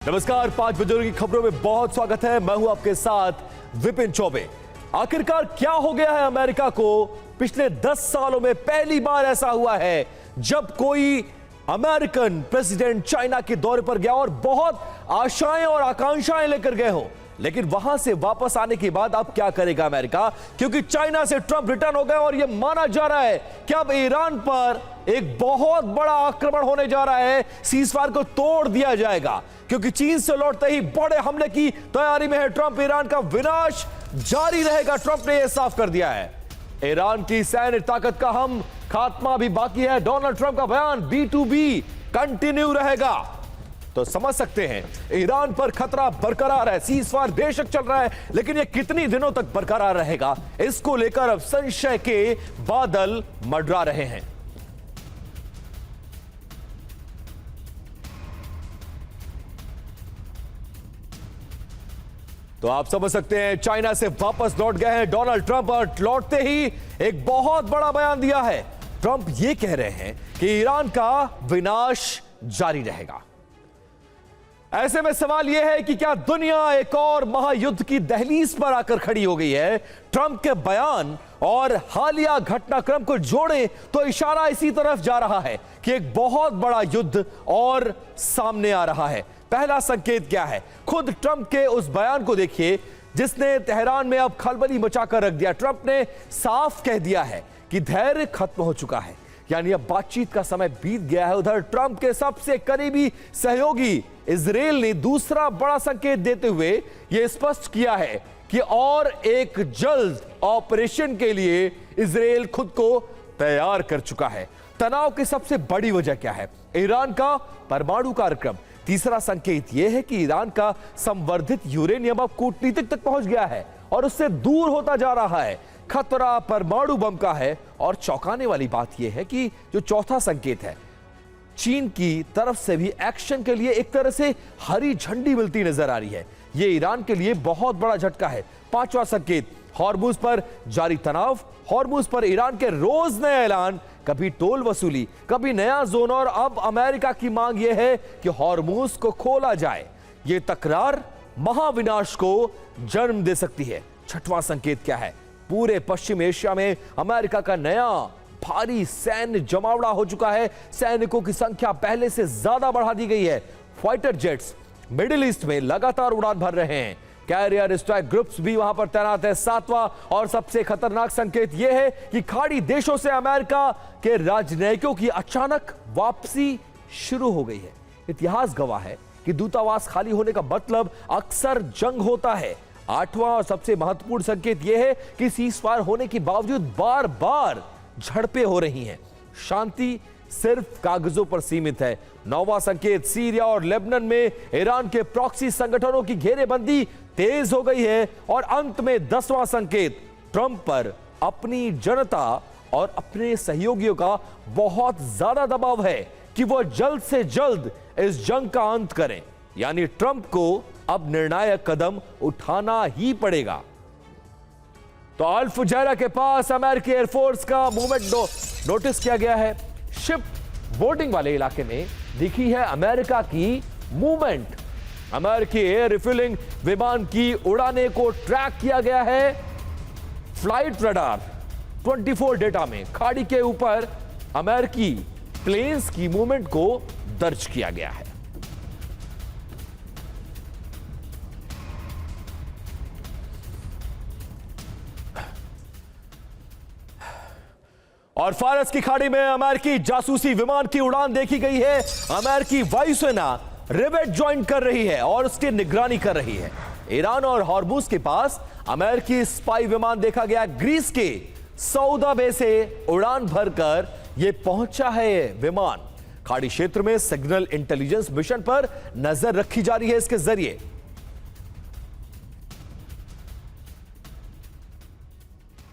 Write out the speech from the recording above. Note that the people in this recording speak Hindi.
नमस्कार, 5 बजे की खबरों में बहुत स्वागत है। मैं हूं आपके साथ विपिन चौबे। आखिरकार क्या हो गया है अमेरिका को? पिछले 10 सालों में पहली बार ऐसा हुआ है जब कोई अमेरिकन प्रेसिडेंट चाइना के दौरे पर गया और बहुत आशाएं और आकांक्षाएं लेकर गए हो, लेकिन वहां से वापस आने के बाद अब क्या करेगा अमेरिका? क्योंकि चाइना से ट्रंप रिटर्न हो गए और यह माना जा रहा है कि अब ईरान पर एक बहुत बड़ा आक्रमण होने जा रहा है। सीजफायर को तोड़ दिया जाएगा क्योंकि चीन से लौटते ही बड़े हमले की तैयारी में है ट्रंप। ईरान का विनाश जारी रहेगा, ट्रंप ने यह साफ कर दिया है। ईरान की सैन्य ताकत का हम खात्मा भी बाकी है। डोनाल्ड ट्रंप का बयान B2B कंटिन्यू रहेगा। तो समझ सकते हैं ईरान पर खतरा बरकरार है। सीजफायर बेशक चल रहा है, लेकिन यह कितनी दिनों तक बरकरार रहेगा, इसको लेकर अब संशय के बादल मंडरा रहे हैं। तो आप समझ सकते हैं चाइना से वापस लौट गए हैं डोनाल्ड ट्रंप और लौटते ही एक बहुत बड़ा बयान दिया है। ट्रंप ये कह रहे हैं कि ईरान का विनाश जारी रहेगा। ऐसे में सवाल यह है कि क्या दुनिया एक और महायुद्ध की दहलीज पर आकर खड़ी हो गई है? ट्रंप के बयान और हालिया घटनाक्रम को जोड़ें तो इशारा इसी तरफ जा रहा है कि एक बहुत बड़ा युद्ध और सामने आ रहा है। पहला संकेत क्या है? खुद ट्रंप के उस बयान को देखिए जिसने तेहरान में अब खलबली मचाकर रख दिया। ट्रंप ने साफ कह दिया है कि धैर्य खत्म हो चुका है, यानी अब बातचीत का समय बीत गया है। उधर ट्रंप के सबसे करीबी सहयोगी इजराइल ने दूसरा बड़ा संकेत देते हुए यह स्पष्ट किया है कि और एक जल्द ऑपरेशन के लिए इजराइल खुद को तैयार कर चुका है। तनाव की सबसे बड़ी वजह क्या है? ईरान का परमाणु कार्यक्रम। तीसरा संकेत यह है कि ईरान का संवर्धित यूरेनियम अब कूटनीतिक तक पहुंच गया है और उससे दूर होता जा रहा है। खतरा परमाणु बम का है। और चौंकाने वाली बात यह है कि जो चौथा संकेत है, चीन की तरफ से भी एक्शन के लिए एक तरह से हरी झंडी मिलती नजर आ रही है। यह ईरान के लिए बहुत बड़ा झटका है। पांचवा संकेत, हॉर्मुज पर जारी तनाव। हॉर्मुज पर ईरान के रोज नए ऐलान, कभी टोल वसूली, कभी नया जोन, और अब अमेरिका की मांग यह है कि हॉर्मुज को खोला जाए। यह तकरार महाविनाश को जन्म दे सकती है। छठवां संकेत क्या है? पूरे पश्चिम एशिया में अमेरिका का नया भारी सैन्य जमावड़ा हो चुका है। सैनिकों की संख्या पहले से ज्यादा बढ़ा दी गई है। फाइटर जेट्स मिडिल ईस्ट में लगातार उड़ान भर रहे हैं। कैरियर स्ट्राइक ग्रुप्स भी वहां पर तैनात है। सातवां और सबसे खतरनाक संकेत यह है कि खाड़ी देशों से अमेरिका के राजनयिकों की अचानक वापसी शुरू हो गई है। इतिहास गवाह है कि दूतावास खाली होने का मतलब अक्सर जंग होता है। आठवां और सबसे महत्वपूर्ण संकेत यह है कि सीजफायर होने के बावजूद बार बार झड़पें हो रही हैं। शांति सिर्फ कागजों पर सीमित है। नौवां संकेत, सीरिया और लेबनान में ईरान के प्रॉक्सी संगठनों की घेरेबंदी तेज हो गई है। और अंत में 10वां संकेत, ट्रंप पर अपनी जनता और अपने सहयोगियों का बहुत ज्यादा दबाव है कि वह जल्द से जल्द इस जंग का अंत करें। यानी ट्रंप को अब निर्णायक कदम उठाना ही पड़ेगा। तो अल फुजैरा के पास अमेरिकी एयरफोर्स का मूवमेंट नोटिस किया गया है। शिप बोर्डिंग वाले इलाके में दिखी है अमेरिका की मूवमेंट। अमेरिकी एयर रिफ्यूलिंग विमान की उड़ाने को ट्रैक किया गया है। फ्लाइट रडार 24 डेटा में खाड़ी के ऊपर अमेरिकी प्लेन्स की मूवमेंट को दर्ज किया गया है। और फारस की खाड़ी में अमेरिकी जासूसी विमान की उड़ान देखी गई है। अमेरिकी वायुसेना रिवेट ज्वाइन कर रही है और उसकी निगरानी कर रही है। ईरान और हॉर्मुज के पास अमेरिकी स्पाई विमान देखा गया। ग्रीस के सऊदा बे से उड़ान भरकर यह पहुंचा है विमान। खाड़ी क्षेत्र में सिग्नल इंटेलिजेंस मिशन पर नजर रखी जा रही है इसके जरिए।